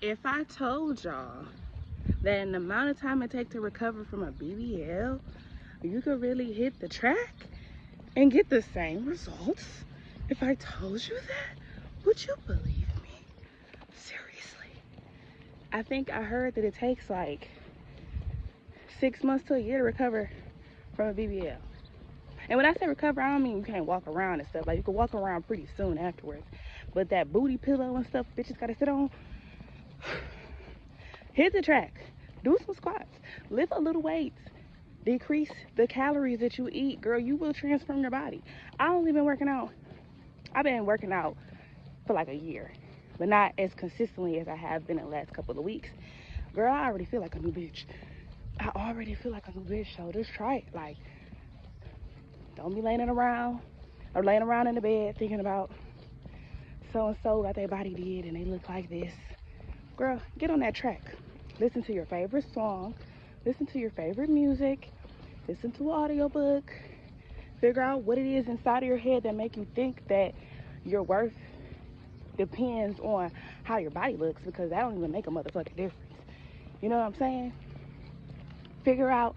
If I told y'all that in the amount of time it takes to recover from a BBL, you could really hit the track and get the same results. If I told you that, would you believe me? Seriously. I think I heard that it takes like 6 months to a year to recover from a BBL. And when I say recover, I don't mean you can't walk around and stuff. Like, you can walk around pretty soon afterwards. But that booty pillow and stuff bitches gotta sit on, hit the track. Do some squats. Lift a little weights. Decrease the calories that you eat. Girl, you will transform your body. I only been working out. I've been working out for like a year. But not as consistently as I have been in the last couple of weeks. Girl, I already feel like a new bitch. I already feel like a new bitch. So just try it. Like, don't be laying around or laying around in the bed thinking about so-and-so got their body did and they look like this. Girl, get on that track. Listen to your favorite song. Listen to your favorite music. Listen to an audiobook. Figure out what it is inside of your head that make you think that your worth depends on how your body looks, because that don't even make a motherfucking difference. You know what I'm saying? Figure out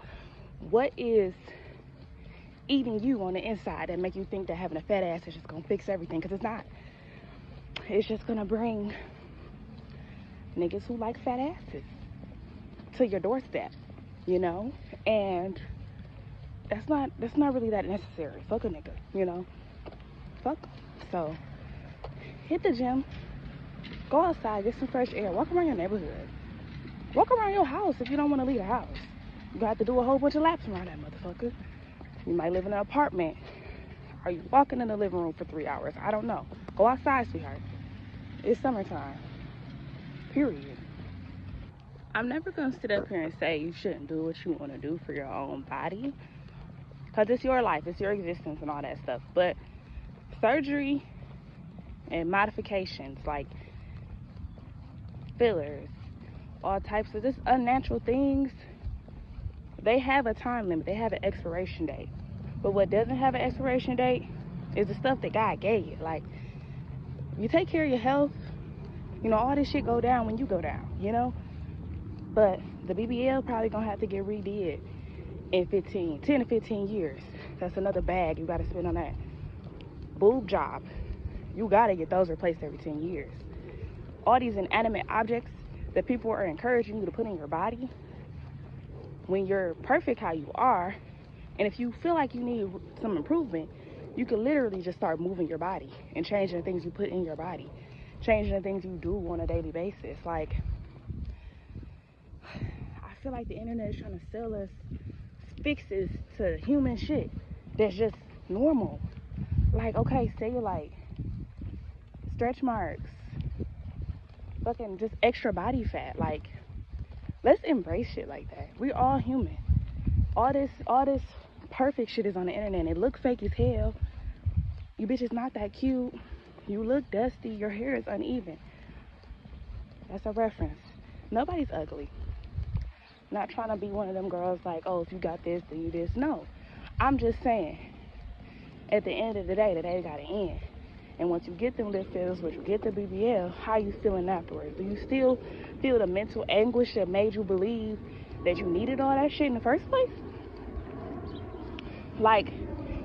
what is eating you on the inside that make you think that having a fat ass is just gonna fix everything, because it's not. It's just gonna bring niggas who like fat asses to your doorstep, you know? And that's not really that necessary. Fuck a nigga, you know? Fuck 'em. So hit the gym, go outside, get some fresh air, walk around your neighborhood, walk around your house if you don't want to leave the house. You got to do a whole bunch of laps around that motherfucker. You might live in an apartment. Are you walking in the living room for 3 hours? I don't know. Go outside, sweetheart. It's summertime. Period. I'm never going to sit up here and say you shouldn't do what you want to do for your own body, because it's your life, it's your existence and all that stuff. But surgery and modifications like fillers, all types of just unnatural things, they have a time limit. They have an expiration date. But what doesn't have an expiration date is the stuff that God gave you. Like, you take care of your health, you know, all this shit go down when you go down, you know? But the BBL probably gonna have to get redid in 10 to 15 years. That's another bag you gotta spend on that. Boob job, you gotta get those replaced every 10 years. All these inanimate objects that people are encouraging you to put in your body, when you're perfect how you are, and if you feel like you need some improvement, you can literally just start moving your body and changing the things you put in your body, changing the things you do on a daily basis. Like, I feel like the internet is trying to sell us fixes to human shit that's just normal. Like, okay, cellulite, stretch marks, fucking just extra body fat. Like, let's embrace shit like that. We're all human. All this perfect shit is on the internet and it look fake as hell. You bitches not that cute. You look dusty. Your hair is uneven. That's a reference. Nobody's ugly. Not trying to be one of them girls like, oh, if you got this, then you this. No. I'm just saying, at the end of the day gotta end. And once you get them lip fillers, once you get the BBL, how you feeling afterwards? Do you still feel the mental anguish that made you believe that you needed all that shit in the first place? Like,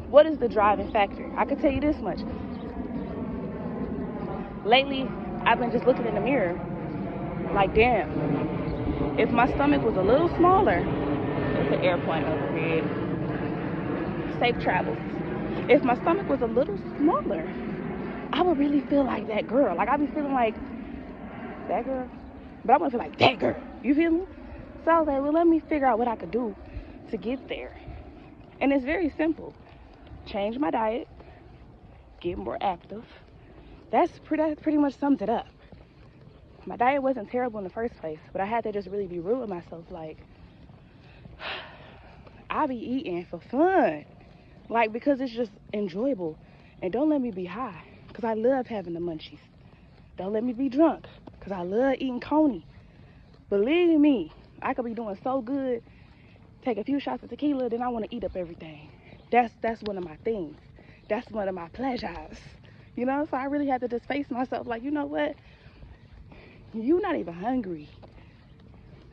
what is the driving factor? I can tell you this much. Lately, I've been just looking in the mirror like, damn, if my stomach was a little smaller, it's an airplane overhead. Safe travels. If my stomach was a little smaller, I would really feel like that girl. Like, I'd be feeling like that girl, but I want to feel like that girl. You feel me? So I was like, well, let me figure out what I could do to get there. And it's very simple. Change my diet, get more active. That pretty much sums it up. My diet wasn't terrible in the first place, but I had to just really be real with myself. Like, I be eating for fun. Like, because it's just enjoyable. And don't let me be high, because I love having the munchies. Don't let me be drunk, because I love eating coney. Believe me, I could be doing so good, take a few shots of tequila, then I want to eat up everything. That's one of my things. That's one of my pleasures. You know, so I really had to just face myself like, you know what? You're not even hungry.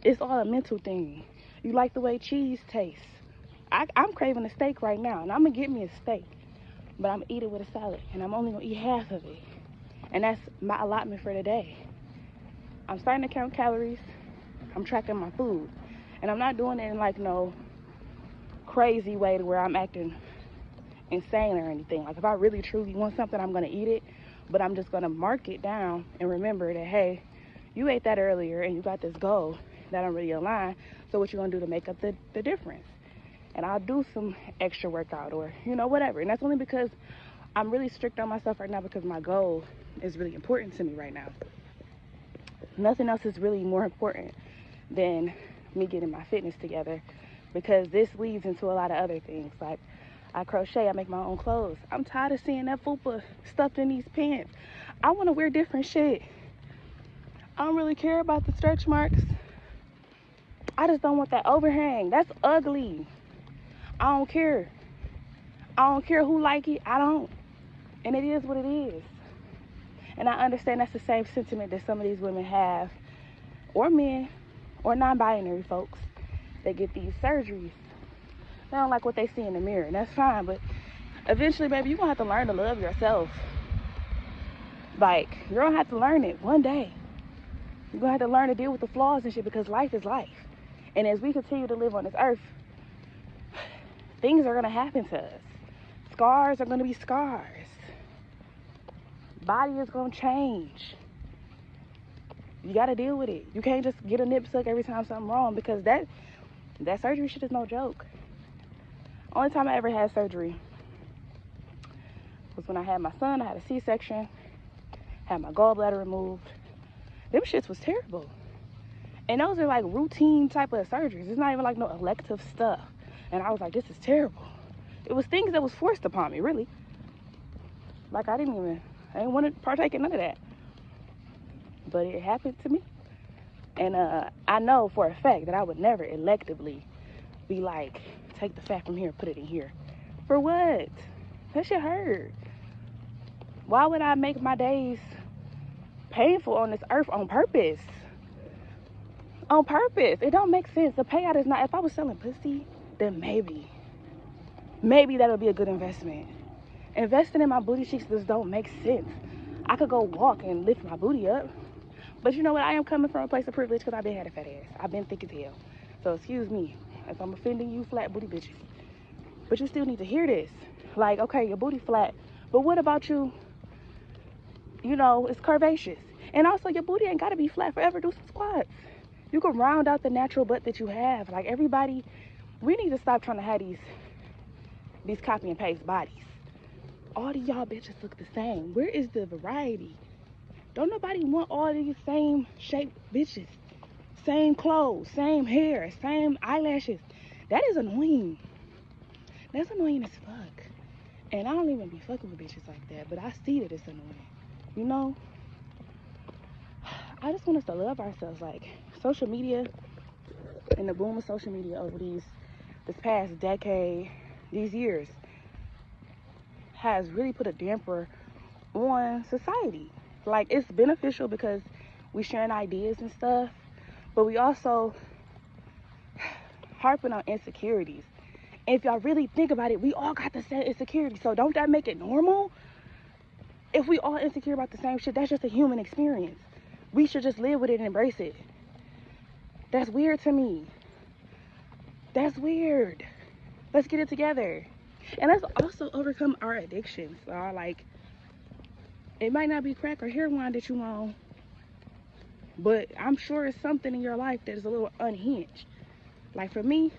It's all a mental thing. You like the way cheese tastes. I'm craving a steak right now, and I'm going to get me a steak. But I'm going to eat it with a salad, and I'm only going to eat half of it. And that's my allotment for the day. I'm starting to count calories. I'm tracking my food. And I'm not doing it in like no crazy way to where I'm acting insane or anything. Like if I really truly want something, I'm going to eat it. But I'm just going to mark it down and remember that, hey, you ate that earlier and you got this goal that I'm really aligned. So what you going to do to make up the difference? And I'll do some extra workout or, you know, whatever. And that's only because I'm really strict on myself right now because my goal is really important to me right now. Nothing else is really more important than me getting my fitness together, because this leads into a lot of other things. Like I crochet, I make my own clothes. I'm tired of seeing that fupa stuffed in these pants. I want to wear different shit. I don't really care about the stretch marks. I just don't want that overhang. That's ugly. I don't care. I don't care who like it. I don't. And it is what it is. And I understand that's the same sentiment that some of these women have, or men, or non-binary folks. They get these surgeries. They don't like what they see in the mirror, and that's fine. But eventually, baby, you're going to have to learn to love yourself. Like, you're going to have to learn it one day. You're going to have to learn to deal with the flaws and shit, because life is life. And as we continue to live on this earth, things are going to happen to us. Scars are going to be scars. Body is going to change. You got to deal with it. You can't just get a nip suck every time something wrong, because that surgery shit is no joke. Only time I ever had surgery was when I had my son. I had a C-section, had my gallbladder removed. Them shits was terrible. And those are like routine type of surgeries. It's not even like no elective stuff. And I was like, this is terrible. It was things that was forced upon me, really. Like I didn't want to partake in none of that. But it happened to me. And I know for a fact that I would never electively be like, take the fat from here, put it in here. For what? That shit hurt. Why would I make my days painful on this earth on purpose? On purpose. It don't make sense. The payout is not, if I was selling pussy, then maybe that'll be a good investment. Investing in my booty cheeks just don't make sense. I could go walk and lift my booty up. But you know what? I am coming from a place of privilege because I've been had a fat ass. I've been thick as hell. So excuse me if I'm offending you flat booty bitches. But you still need to hear this. Like, okay, your booty flat. But what about you? You know, it's curvaceous. And also your booty ain't got to be flat forever. Do some squats. You can round out the natural butt that you have. Like everybody, we need to stop trying to have these copy and paste bodies. All of y'all bitches look the same. Where is the variety? Don't nobody want all these same shaped bitches. Same clothes, same hair, same eyelashes. That is annoying. That's annoying as fuck. And I don't even be fucking with bitches like that, but I see that it's annoying. You know? I just want us to love ourselves. Like, social media and the boom of social media over this past decade, these years, has really put a damper on society. Like, it's beneficial because we sharing ideas and stuff, but we also harping on insecurities. And if y'all really think about it, we all got the same insecurities. So don't that make it normal? If we all insecure about the same shit, that's just a human experience. We should just live with it and embrace it. That's weird to me. That's weird. Let's get it together. And let's also overcome our addictions. Like, it might not be crack or heroin that you on, but I'm sure it's something in your life that is a little unhinged. Like for me,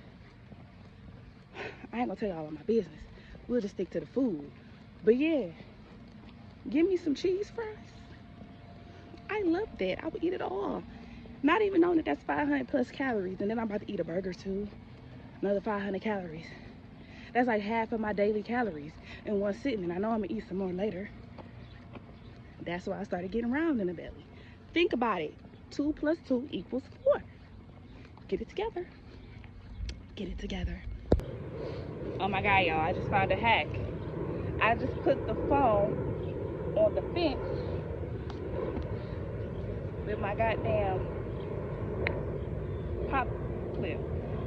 I ain't gonna tell you all of my business. We'll just stick to the food. But yeah, give me some cheese fries. I love that. I would eat it all. Not even knowing that that's 500 plus calories. And then I'm about to eat a burger too. Another 500 calories. That's like half of my daily calories in one sitting. And I know I'm gonna eat some more later. That's why I started getting round in the belly. Think about it. 2 plus 2 equals 4. Get it together. Get it together. Oh my God, y'all. I just found a hack. I just put the phone on the fence. with my goddamn pop clip,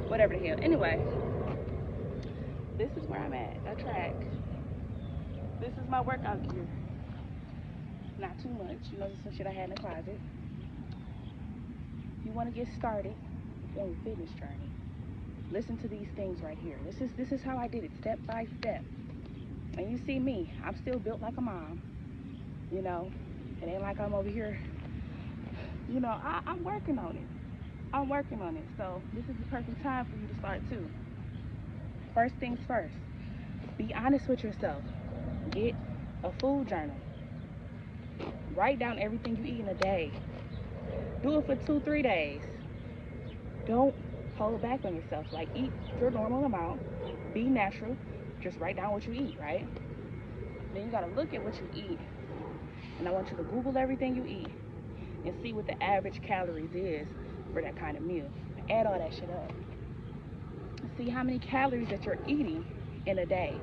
whatever the hell. Anyway, this is where I'm at, a track. This is my workout gear. Not too much, you know, just some shit I had in the closet. If you want to get started on your fitness journey, listen to these things right here. This is how I did it, step by step. And you see me, I'm still built like a mom. You know, it ain't like I'm over here. You know, I'm working on it. I'm working on it. So this is the perfect time for you to start too. First things first, be honest with yourself. Get a food journal. Write down everything you eat in a day. Do it for 2-3 days. Don't hold back on yourself. Like, eat your normal amount. Be natural. Just write down what you eat, right? Then you gotta look at what you eat. And I want you to Google everything you eat and see what the average calories is for that kind of meal. Add all that shit up. See how many calories that you're eating in a day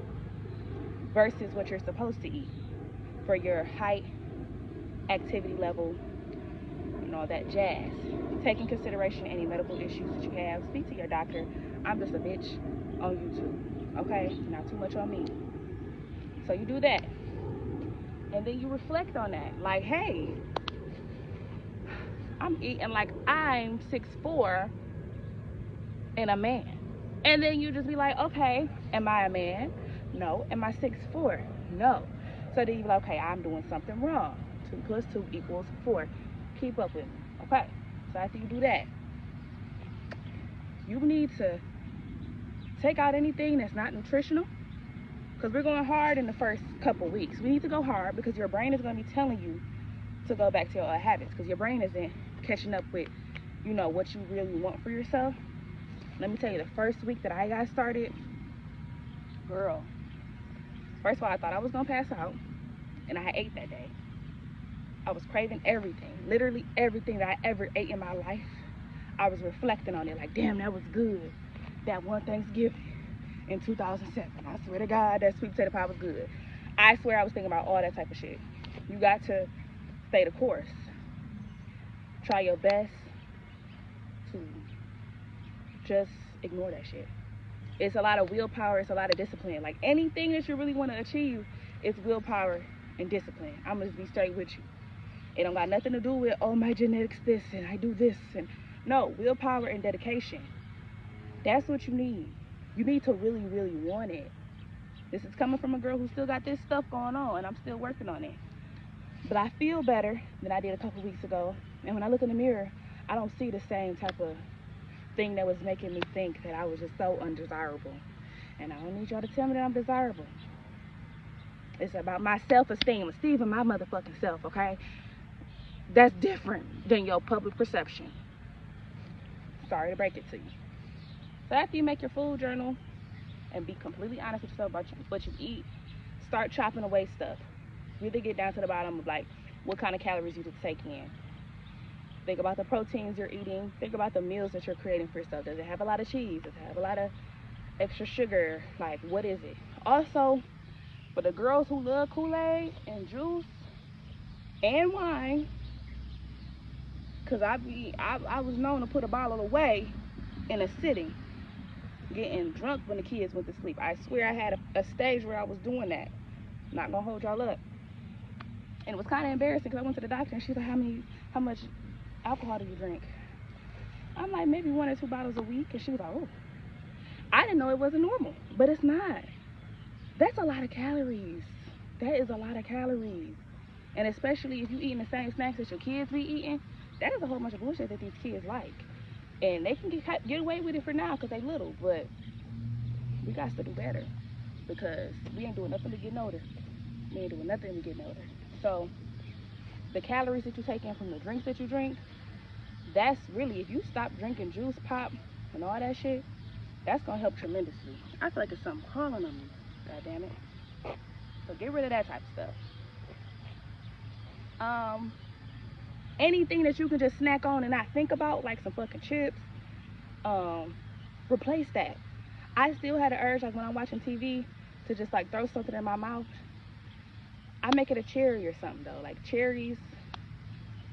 versus what you're supposed to eat for your height, activity level, and all that jazz. Take in consideration any medical issues that you have. Speak to your doctor. I'm just a bitch on YouTube, okay? Not too much on me. So you do that. And then you reflect on that. Like, hey, I'm eating like I'm 6'4" and a man. And then you just be like, okay, am I a man? No. Am I 6'4"? No. So then you be like, okay, I'm doing something wrong. 2 + 2 = 4. Keep up with me. Okay. So after you do that, you need to take out anything that's not nutritional. Because we're going hard in the first couple weeks. We need to go hard because your brain is going to be telling you to go back to your habits. Because your brain isn't catching up with, you know, what you really want for yourself. Let me tell you, the first week that I got started, girl, first of all, I thought I was going to pass out. And I had ate that day. I was craving everything. Literally everything that I ever ate in my life. I was reflecting on it like, damn, that was good. That one Thanksgiving in 2007. I swear to God, that sweet potato pie was good. I swear I was thinking about all that type of shit. You got to stay the course. Try your best to just ignore that shit. It's a lot of willpower. It's a lot of discipline. Like, anything that you really want to achieve, it's willpower and discipline. I'm going to be straight with you. It don't got nothing to do with, oh, my genetics this and I do this. And no, willpower and dedication. That's what you need. You need to really, really want it. This is coming from a girl who still got this stuff going on, and I'm still working on it. But I feel better than I did a couple weeks ago. And when I look in the mirror, I don't see the same type of thing that was making me think that I was just so undesirable. And I don't need y'all to tell me that I'm desirable. It's about my self-esteem, esteeming my motherfucking self, okay? That's different than your public perception. Sorry to break it to you. So after you make your food journal and be completely honest with yourself about what you eat, start chopping away stuff. Really get down to the bottom of, like, what kind of calories you take in. Think about the proteins you're eating. Think about the meals that you're creating for yourself. Does it have a lot of cheese? Does it have a lot of extra sugar? Like, what is it? Also, for the girls who love Kool-Aid and juice and wine, because I was known to put a bottle away in a sitting, getting drunk when the kids went to sleep. I swear I had a stage where I was doing that. Not gonna hold y'all up. And it was kind of embarrassing because I went to the doctor and she's like, how much alcohol do you drink? I'm like, maybe 1 or 2 bottles a week. And she was like, oh. I didn't know it wasn't normal, but it's not. That's a lot of calories. That is a lot of calories. And especially if you're eating the same snacks that your kids be eating, that is a whole bunch of bullshit that these kids like. And they can get away with it for now because they little, but we got to do better because we ain't doing nothing to get older. We ain't doing nothing to get older. So the calories that you take in from the drinks that you drink, that's really, if you stop drinking juice, pop, and all that shit, that's gonna help tremendously. I feel like there's something crawling on me. God damn it. So get rid of that type of stuff. Anything that you can just snack on and not think about, like some fucking chips, replace that. I still had an urge, like when I'm watching TV, to just like throw something in my mouth. I make it a cherry or something though, like cherries,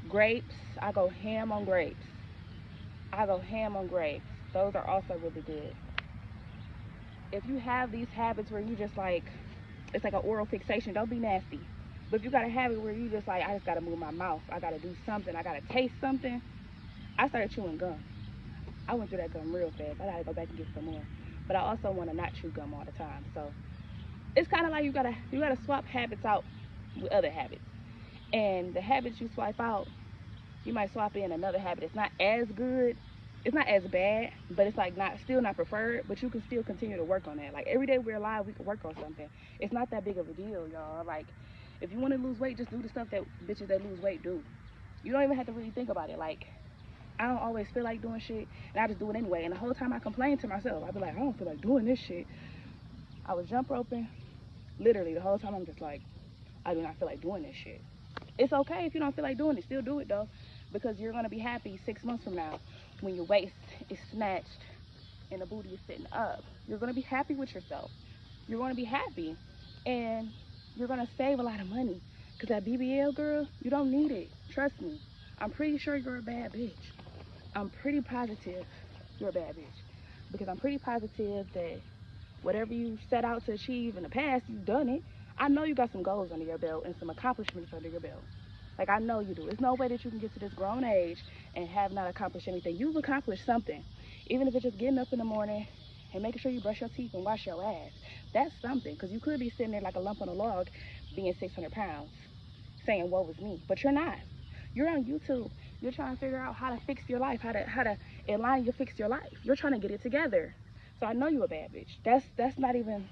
Grapes, I go ham on grapes. I go ham on grapes. Those are also really good. If you have these habits where you just like, it's like an oral fixation, don't be nasty. But if you got a habit where you just like, I just gotta move my mouth, I gotta do something, I gotta taste something. I started chewing gum. I went through that gum real fast. I gotta go back and get some more. But I also want to not chew gum all the time. So it's kind of like you gotta swap habits out with other habits. And the habits you swipe out, you might swap in another habit. It's not as good, it's not as bad, but it's like still not preferred. But you can still continue to work on that. Like every day we're alive, we can work on something. It's not that big of a deal, y'all. Like if you want to lose weight, just do the stuff that bitches that lose weight do. You don't even have to really think about it. Like I don't always feel like doing shit, and I just do it anyway. And the whole time I complain to myself, I'd be like, I don't feel like doing this shit. I was jump roping, literally the whole time. I'm just like, I do not feel like doing this shit. It's okay if you don't feel like doing it. Still do it though, because you're gonna be happy 6 months from now when your waist is snatched and the booty is sitting up. You're gonna be happy with yourself. You're gonna be happy, and you're gonna save a lot of money. Cause that BBL, girl, you don't need it. Trust me. I'm pretty sure you're a bad bitch. I'm pretty positive you're a bad bitch, because I'm pretty positive that whatever you set out to achieve in the past, you've done it. I know you got some goals under your belt and some accomplishments under your belt. Like, I know you do. There's no way that you can get to this grown age and have not accomplished anything. You've accomplished something. Even if it's just getting up in the morning and making sure you brush your teeth and wash your ass. That's something, because you could be sitting there like a lump on a log being 600 pounds saying, woe is me. But you're not. You're on YouTube. You're trying to figure out how to fix your life, how to align you fix your life. You're trying to get it together. So I know you a bad bitch. That's not even,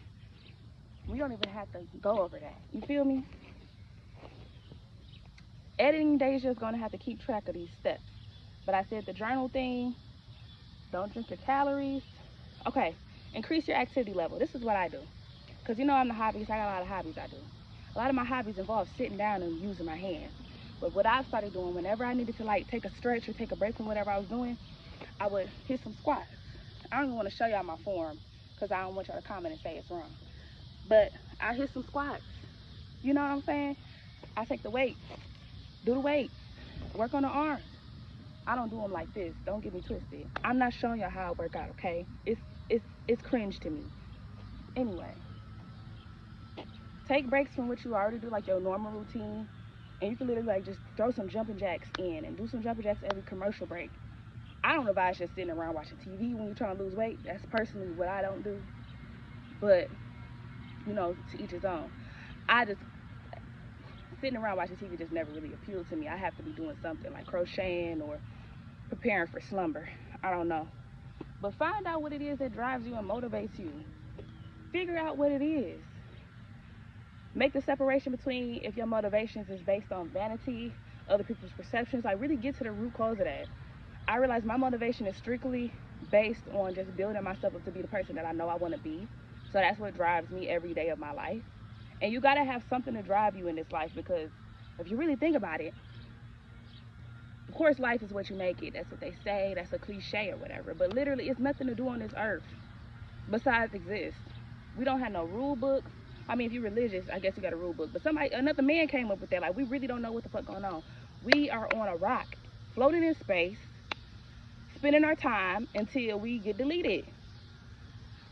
we don't even have to go over that. You feel me? Editing Deja is gonna have to keep track of these steps. But I said the journal thing, don't drink your calories. Okay, increase your activity level. This is what I do. Because you know I'm the hobbyist, I got a lot of hobbies I do. A lot of my hobbies involve sitting down and using my hands. But what I started doing, whenever I needed to like take a stretch or take a break from whatever I was doing, I would hit some squats. I don't even want to show y'all my form because I don't want y'all to comment and say it's wrong. But I hit some squats. You know what I'm saying? I take the weight, do the weight, work on the arms. I don't do them like this. Don't get me twisted. I'm not showing y'all how I work out, okay? It's cringe to me. Anyway, take breaks from what you already do, like your normal routine. And you can literally like just throw some jumping jacks in and do some jumping jacks every commercial break. I don't advise just sitting around watching TV when you're trying to lose weight. That's personally what I don't do. But, you know, to each his own. I just, sitting around watching TV just never really appealed to me. I have to be doing something like crocheting or preparing for slumber. I don't know. But find out what it is that drives you and motivates you. Figure out what it is. Make the separation between if your motivations is based on vanity, other people's perceptions. Like really get to the root cause of that. I realize my motivation is strictly based on just building myself up to be the person that I know I want to be. So that's what drives me every day of my life. And you got to have something to drive you in this life, because if you really think about it, of course life is what you make it. That's what they say. That's a cliche or whatever. But literally it's nothing to do on this earth besides exist. We don't have no rule book. I mean, if you're religious, I guess you got a rule book. But another man came up with that. Like, we really don't know what the fuck going on. We are on a rock, floating in space, spending our time until we get deleted.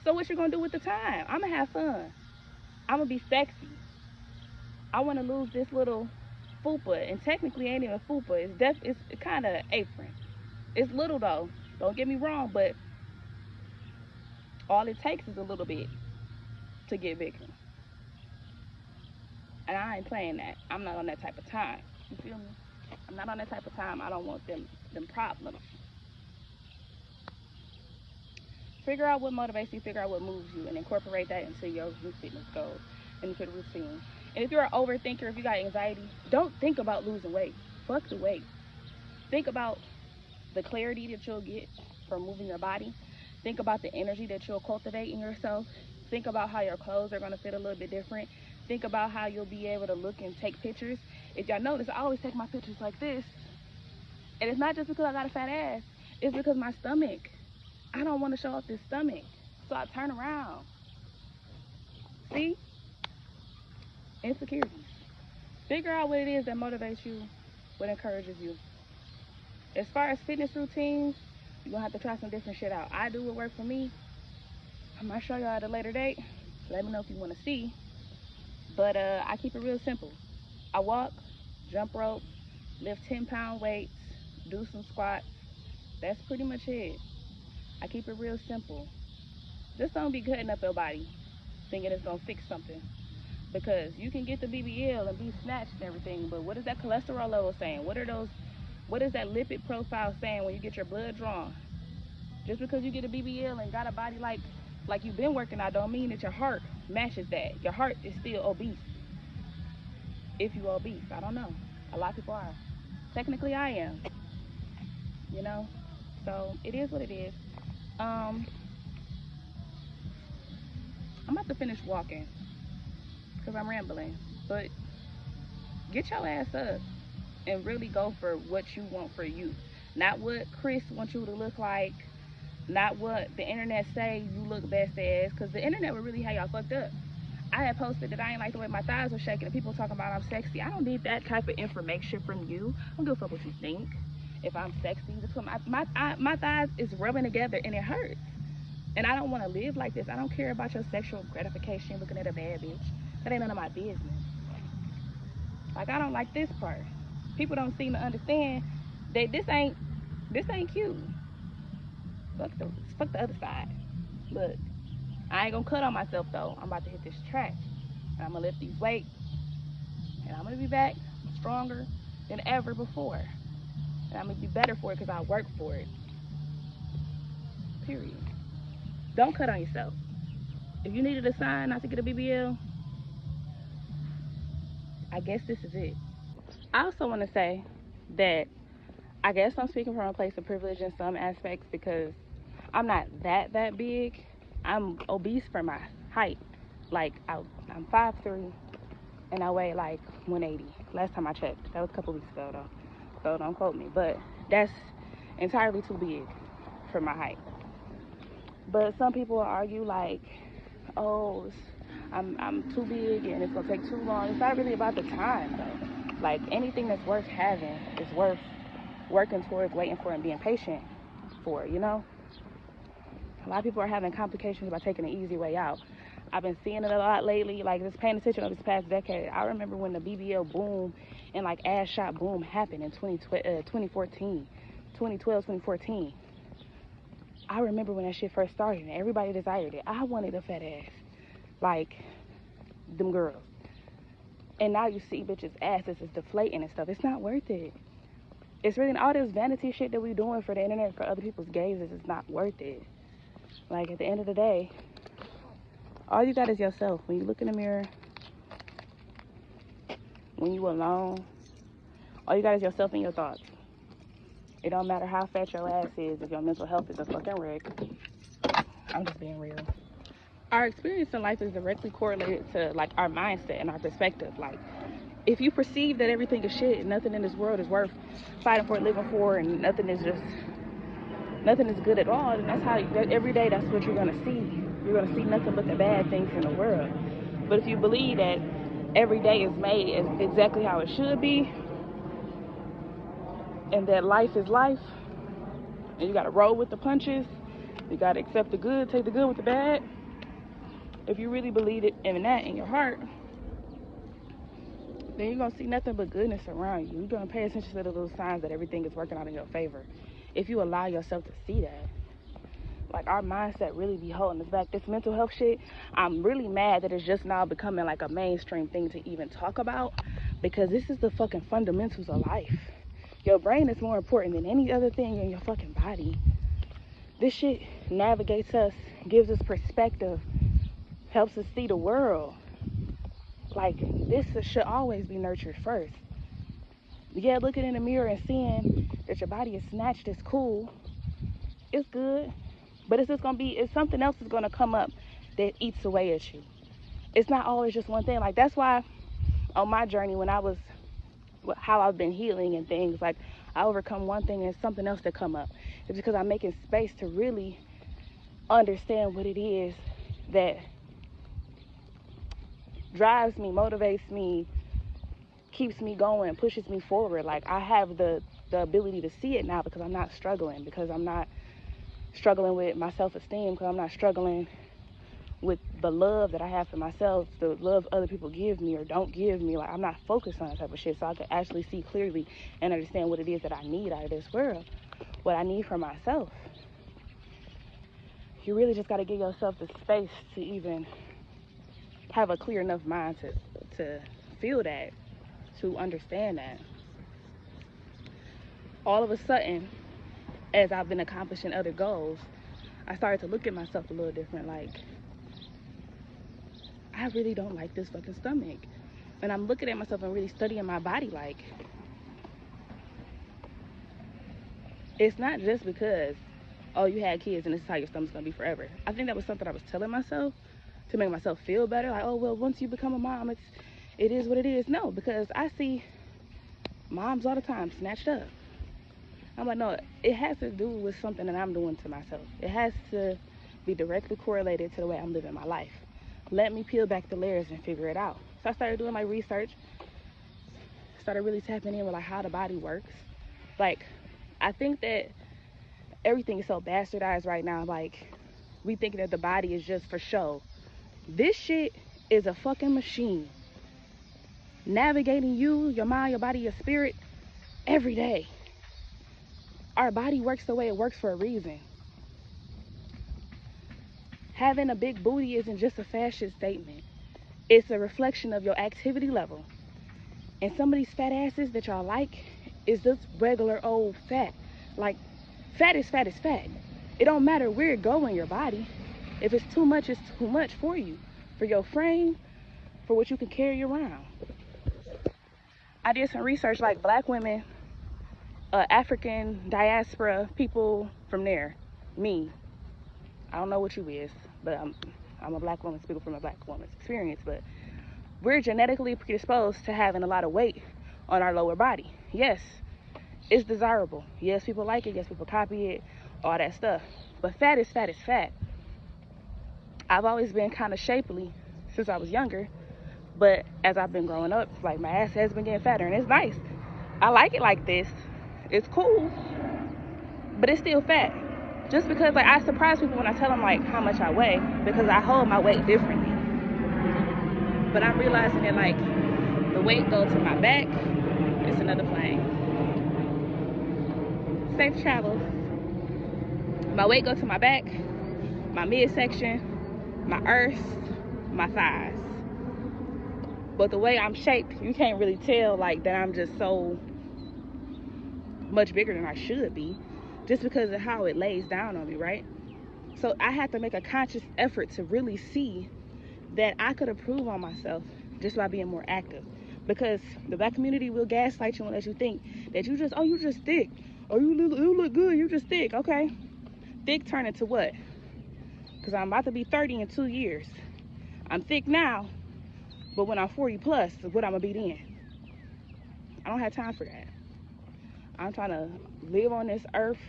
So what you gonna do with the time? I'm gonna have fun. I'm gonna be sexy. I want to lose this little fupa, and technically ain't even fupa. It's kind of apron. It's little though. Don't get me wrong, but all it takes is a little bit to get bigger. And I ain't playing that. I'm not on that type of time. You feel me? I'm not on that type of time. I don't want them problems. Figure out what motivates you, figure out what moves you, and incorporate that into your new fitness goals and into the routine. And if you're an overthinker, if you got anxiety, don't think about losing weight. Fuck the weight. Think about the clarity that you'll get from moving your body. Think about the energy that you'll cultivate in yourself. Think about how your clothes are going to fit a little bit different. Think about how you'll be able to look and take pictures. If y'all notice, I always take my pictures like this. And it's not just because I got a fat ass. It's because my stomach. I don't want to show off this stomach. So I turn around. See? Insecurities. Figure out what it is that motivates you What encourages you? As far as fitness routines, you're gonna have to try some different shit out. I do what works for me. I might show y'all at a later date. Let me know if you want to see. But I keep it real simple. I walk, jump rope, lift 10-pound weights, do some squats. That's pretty much it. I keep it real simple. Just don't be cutting up your body thinking it's gonna fix something. Because you can get the BBL and be snatched and everything, but what is that cholesterol level saying? What is that lipid profile saying when you get your blood drawn? Just because you get a BBL and got a body like you've been working out don't mean that your heart matches that. Your heart is still obese. If you're obese, I don't know. A lot of people are. Technically, I am. You know? So, it is what it is. I'm about to finish walking because I'm rambling. But get your ass up and really go for what you want for you. Not what Chris wants you to look like. Not what the internet say you look best as. Because the internet will really have y'all fucked up. I had posted that I ain't like the way my thighs were shaking and people talking about I'm sexy. I don't need that type of information from you. I don't give a fuck what you think. If I'm sexy, just my thighs is rubbing together and it hurts. And I don't want to live like this. I don't care about your sexual gratification looking at a bad bitch. That ain't none of my business. Like, I don't like this part. People don't seem to understand that this ain't cute. Fuck the other side. Look, I ain't gonna cut on myself though. I'm about to hit this track. And I'm gonna lift these weights. And I'm gonna be back stronger than ever before. And I'm gonna be better for it because I work for it. Period. Don't cut on yourself. If you needed a sign not to get a BBL, I guess this is it. I also want to say that I guess I'm speaking from a place of privilege in some aspects because I'm not that big. I'm obese for my height. Like, I'm 5'3", and I weigh like 180. Last time I checked. That was a couple weeks ago though. So don't quote me. But that's entirely too big for my height. But some people argue like, oh, I'm too big and it's gonna take too long. It's not really about the time though. Like, anything that's worth having is worth working towards, waiting for, and being patient for, you know? A lot of people are having complications by taking the easy way out. I've been seeing it a lot lately, like just paying attention over this past decade. I remember when the BBL boom and like ass shot boom happened in 2014, 2012, 2014. I remember when that shit first started and everybody desired it. I wanted a fat ass, like them girls. And now you see bitches' asses is deflating and stuff. It's not worth it. It's really all this vanity shit that we doing for the internet, for other people's gazes, is not worth it. Like, at the end of the day, all you got is yourself. When you look in the mirror, when you alone, all you got is yourself and your thoughts. It don't matter how fat your ass is if your mental health is a fucking wreck. I'm just being real. Our experience in life is directly correlated to like our mindset and our perspective. Like, if you perceive that everything is shit and nothing in this world is worth fighting for, living for, and nothing is good at all, then that's how every day that's what you're gonna see. You're gonna see nothing but the bad things in the world. But if you believe that every day is made as exactly how it should be, and that life is life, and you gotta roll with the punches, you gotta accept the good, take the good with the bad. If you really believe it in that in your heart, then you're gonna see nothing but goodness around you. You're gonna pay attention to the little signs that everything is working out in your favor. If you allow yourself to see that. Like, our mindset really be holding us back. This mental health shit, I'm really mad that it's just now becoming like a mainstream thing to even talk about, because this is the fucking fundamentals of life. Your brain is more important than any other thing in your fucking body. This shit navigates us, gives us perspective, helps us see the world. Like, this should always be nurtured first. Yeah, looking in the mirror and seeing that your body is snatched is cool. It's good. But it's something else is gonna come up that eats away at you. It's not always just one thing. Like, that's why on my journey, when I was, how I've been healing and things, like, I overcome one thing and something else to come up. It's because I'm making space to really understand what it is that drives me, motivates me, keeps me going, pushes me forward. Like, I have the ability to see it now because I'm not struggling, because I'm not struggling with my self-esteem, because I'm not struggling with the love that I have for myself, the love other people give me or don't give me. Like, I'm not focused on that type of shit, so I can actually see clearly and understand what it is that I need out of this world, what I need for myself. You really just got to give yourself the space to even have a clear enough mind to feel that, to understand that. All of a sudden, as I've been accomplishing other goals, I started to look at myself a little different. Like, I really don't like this fucking stomach. And I'm looking at myself and really studying my body. Like, it's not just because, oh, you had kids and this is how your stomach's gonna be forever. I think that was something I was telling myself to make myself feel better. Like, oh, well, once you become a mom, it is what it is. No, because I see moms all the time snatched up. I'm like, no, it has to do with something that I'm doing to myself. It has to be directly correlated to the way I'm living my life. Let me peel back the layers and figure it out. So I started doing my research, started really tapping in with like how the body works. Like, I think that everything is so bastardized right now. Like, we think that the body is just for show. This shit is a fucking machine navigating you, your mind, your body, your spirit every day. Our body works the way it works for a reason. Having a big booty isn't just a fashion statement. It's a reflection of your activity level. And some of these fat asses that y'all like is just regular old fat. Like, fat is fat is fat. It don't matter where it go in your body. If it's too much, it's too much for you. For your frame, for what you can carry around. I did some research, like black women, African diaspora, people from there, me. I don't know what you is, but I'm a black woman speaking from a black woman's experience, but we're genetically predisposed to having a lot of weight on our lower body. Yes, it's desirable. Yes, people like it. Yes, people copy it, all that stuff. But fat is fat is fat. I've always been kind of shapely since I was younger, but as I've been growing up, like, my ass has been getting fatter, and it's nice. I like it like this. It's cool, but it's still fat. Just because, like, I surprise people when I tell them, like, how much I weigh, because I hold my weight differently. But I'm realizing that, like, the weight goes to my back. It's another plane. Safe travels. My weight goes to my back, my midsection, my earth, my thighs. But the way I'm shaped, you can't really tell, like, that I'm just so much bigger than I should be, just because of how it lays down on me, right? So I had to make a conscious effort to really see that I could improve on myself just by being more active. Because the black community will gaslight you and let you think that you just thick, or you look good, you just thick. Okay, thick turn into what? Because I'm about to be 30 in 2 years. I'm thick now, but when I'm 40 plus, what I'm gonna be then? I don't have time for that. I'm trying to live on this earth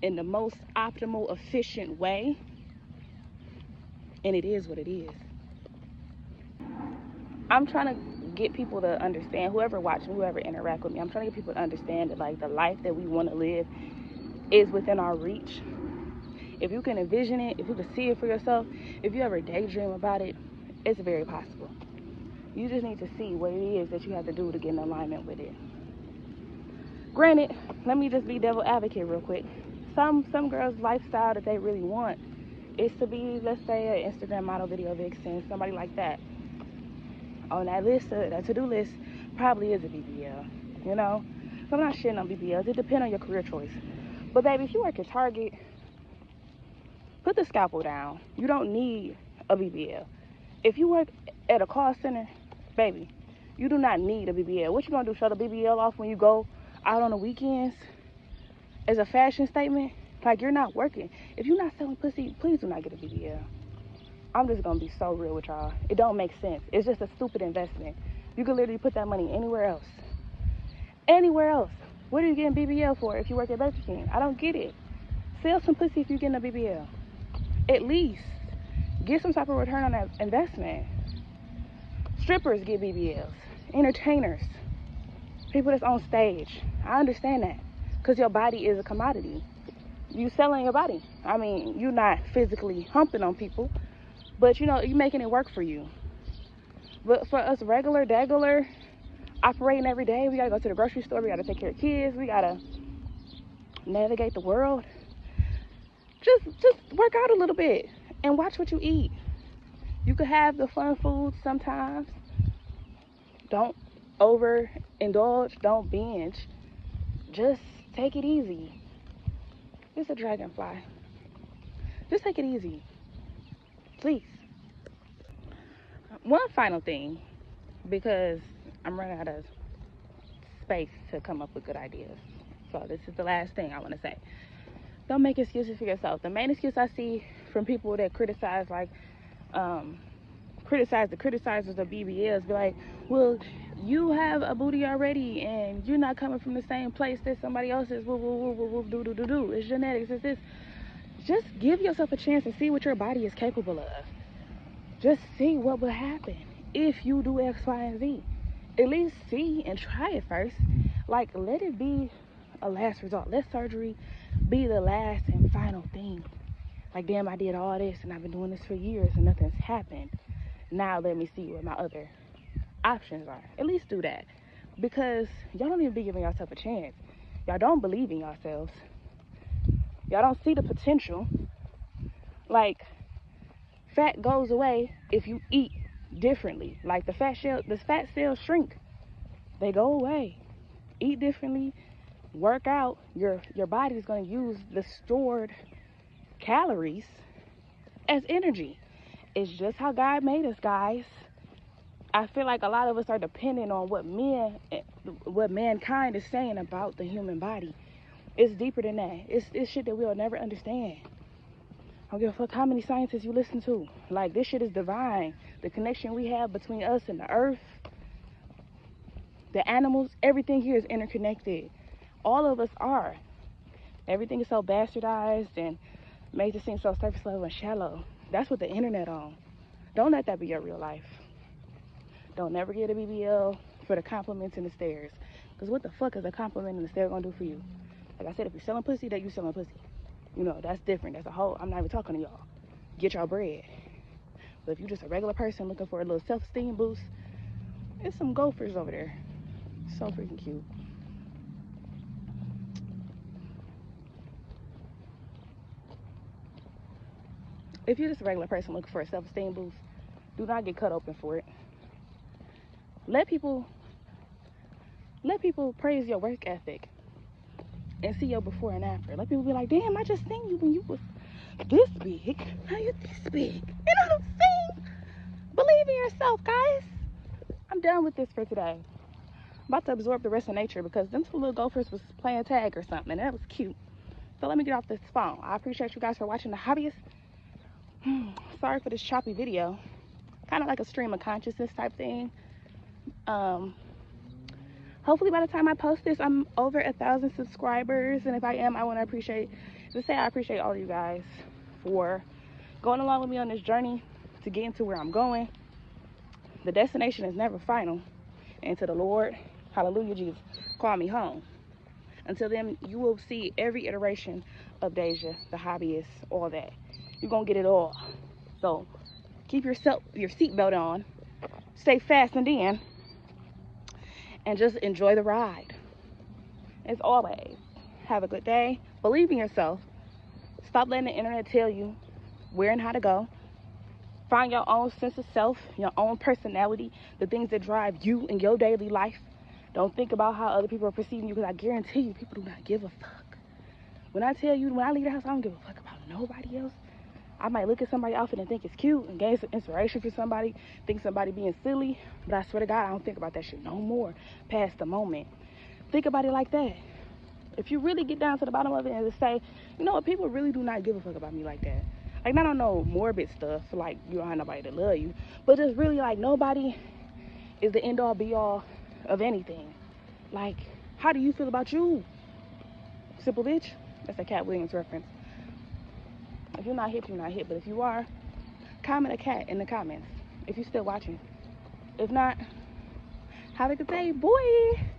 in the most optimal, efficient way. And it is what it is. I'm trying to get people to understand, whoever watches me, whoever interact with me, I'm trying to get people to understand that, like, the life that we want to live is within our reach. If you can envision it, if you can see it for yourself, if you ever daydream about it, it's very possible. You just need to see what it is that you have to do to get in alignment with it. Granted, let me just be devil advocate real quick. Some girls' lifestyle that they really want is to be, let's say, an Instagram model, video vixen, somebody like that. On that list, that to-do list, probably is a BBL, you know? So I'm not shitting on BBLs. It depends on your career choice. But baby, if you work at Target, put the scalpel down. You don't need a BBL. If you work at a call center, baby, you do not need a BBL. What you gonna do, show the BBL off when you go out on the weekends as a fashion statement? Like, you're not working. If you're not selling pussy, please do not get a BBL. I'm just gonna be so real with y'all. It don't make sense. It's just a stupid investment. You could literally put that money anywhere else. Anywhere else. What are you getting BBL for if you work at Burger King? I don't get it. Sell some pussy if you're getting a BBL. At least get some type of return on that investment. Strippers get BBLs. entertainers, people that's on stage. I understand that, because your body is a commodity. You selling your body. I mean, you're not physically humping on people, but you know, you're making it work for you. But for us regular, operating every day, we gotta go to the grocery store, we gotta take care of kids, we gotta navigate the world. Just work out a little bit and watch what you eat. You could have the fun foods sometimes. Don't overindulge, don't binge. Just take it easy. It's a dragonfly. Just take it easy, please. One final thing, because I'm running out of space to come up with good ideas. So this is the last thing I want to say. Don't make excuses for yourself. The main excuse I see from people that criticize, like, criticize the criticizers of BBLs, be like, well, you have a booty already and you're not coming from the same place that somebody else is. Do. It's genetics. It's this. Just give yourself a chance and see what your body is capable of. Just see what will happen if you do X, Y, and Z. At least see and try it first. Like, let it be a last result. Let surgery be the last and final thing. Like, damn, I did all this and I've been doing this for years and nothing's happened. Now let me see what my other options are. At least do that, because y'all don't even be giving yourself a chance. Y'all don't believe in yourselves. Y'all don't see the potential. Like, fat goes away if you eat differently. Like, the fat cells shrink. They go away. Eat differently. Work out. Your body's going to use the stored calories as energy. It's just how God made us, guys. I feel like a lot of us are dependent on what mankind is saying about the human body. It's deeper than that. It's shit that we'll never understand. I don't give a fuck how many scientists you listen to. Like, this shit is divine. The connection we have between us and the earth, the animals, everything here is interconnected. All of us are. Everything is so bastardized and made to seem so surface level and shallow. That's what the internet on. Don't let that be your real life. Don't never get a BBL for the compliments and the stares. Because what the fuck is a compliment and the stare gonna do for you? Like I said, if you're selling pussy, that you selling pussy. You know, that's different. That's a whole, I'm not even talking to y'all. Get y'all bread. But if you're just a regular person looking for a little self-esteem boost, there's some gophers over there. So freaking cute. If you're just a regular person looking for a self-esteem boost, do not get cut open for it. Let people praise your work ethic and see your before and after. Let people be like, damn, I just seen you when you was this big. Now you're this big. You know what I'm saying? Believe in yourself, guys. I'm done with this for today. I'm about to absorb the rest of nature because them two little gophers was playing tag or something, and that was cute. So let me get off this phone. I appreciate you guys for watching the Hobbiist. Sorry for this choppy video. Kind of like a stream of consciousness type thing. Hopefully by the time I post this, I'm over 1,000 subscribers, and if I am, I want to appreciate all of you guys for going along with me on this journey to getting to where I'm going. The destination is never final, and to the Lord, hallelujah, Jesus, call me home. Until then, you will see every iteration of Daija, the Hobbiist, all that. You're gonna get it all. So keep your seatbelt on, stay fastened in, and just enjoy the ride. As always, have a good day. Believe in yourself. Stop letting the internet tell you where and how to go. Find your own sense of self, your own personality, the things that drive you in your daily life. Don't think about how other people are perceiving you, because I guarantee you, people do not give a fuck. When I leave the house, I don't give a fuck about nobody else. I might look at somebody's outfit and think it's cute and gain some inspiration for somebody, think somebody being silly, but I swear to God, I don't think about that shit no more past the moment. Think about it like that. If you really get down to the bottom of it and just say, you know what, people really do not give a fuck about me like that. Like, not on no morbid stuff, like you don't have nobody to love you, but just really like nobody is the end all be all of anything. Like, how do you feel about you? Simple bitch. That's a Cat Williams reference. If you're not hip, you're not hip. But if you are, comment a cat in the comments if you're still watching. If not, Have a good day, boy.